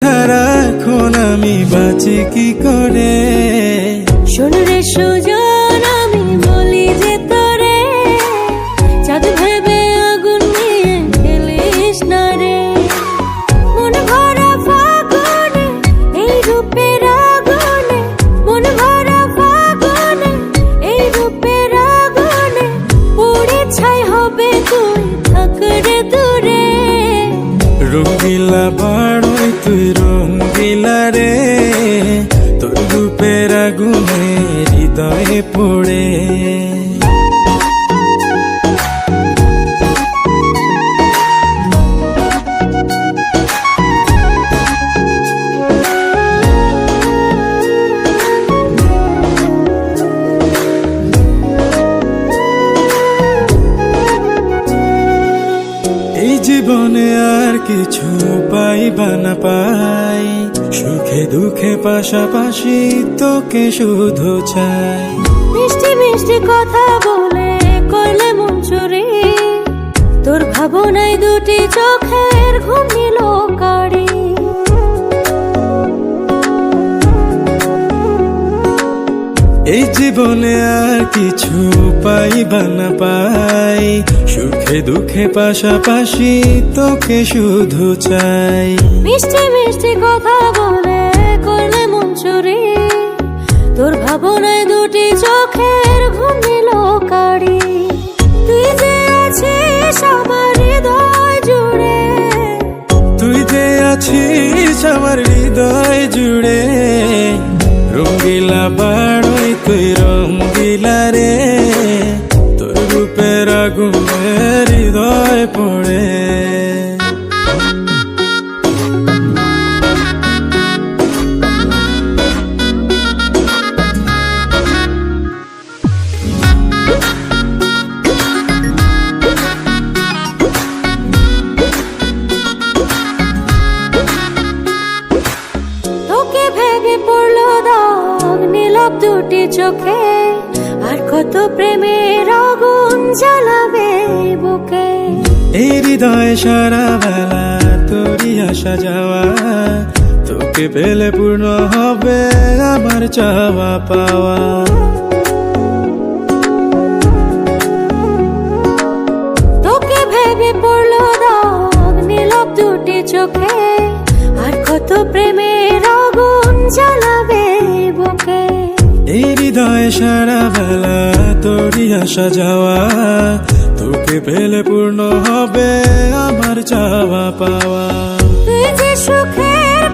এখন আমি বাঁচি কি করে? শোন রে সুজন, আমি বলি যে তোরে চাঁদ ভেবে আগুন নিয়ে খেলিস না রে। মন ভরা ফাগুনে এই রূপের আগুনে, মন ভরা ফাগুনে এই রূপের আগুনে পুড়ে ছাই হবে তুই থাক রে দূরে। রঙ্গিলা বাড়ই তুই রঙ্গিলা রে, তোর রূপের আগুনে হৃদয়ে পড়ে। এই জীবনে আর কিছু পাইবা না পাই, সুখে দুঃখে পাশাপাশি তোকে শুধু চাই। মিষ্টি মিষ্টি কথা বলে করলে মন চুরি, তোর ভাবনায় দুটি চোখের ঘুম নিল কারি। এই জীবনে আর কিছু পাইবা না পাই, সুখে দুঃখে পাশাপাশি তোকে শুধু চাই। মিষ্টি মিষ্টি কথা বলে করলে মন চুরি, তোর ভাবনায় দুটি চোখের ঘুম নিল কারি। তুই যে আছিস আমার হৃদয় জুড়ে, তুই যে আছিস আমার হৃদয় জুড়ে। রঙ্গিলা বাড়ই তুই রঙ্গিলা রে, তোর রূপের আগুনে হৃদয় পড়ে। তোকে ভেবে পড়লো দাগ নীলব দুটি চোখে, আর কত প্রেমের আগুন জ্বালাবে বুকে। এই হৃদয় সারা বেলা তোরই আসা যাওয়া, তোকে পেলে পূর্ণ হবে আমার চাওয়া পাওয়া। তোকে ভেবে পড়লো দাগ নীলব দুটি চোখে, আর কত প্রেমের আগুন জ্বালাবে বুকে। এই হৃদয় সারা বেলা তোরই আসা যাওয়া, তোকে পেলে পূর্ণ হবে আমার চাওয়া পাওয়া।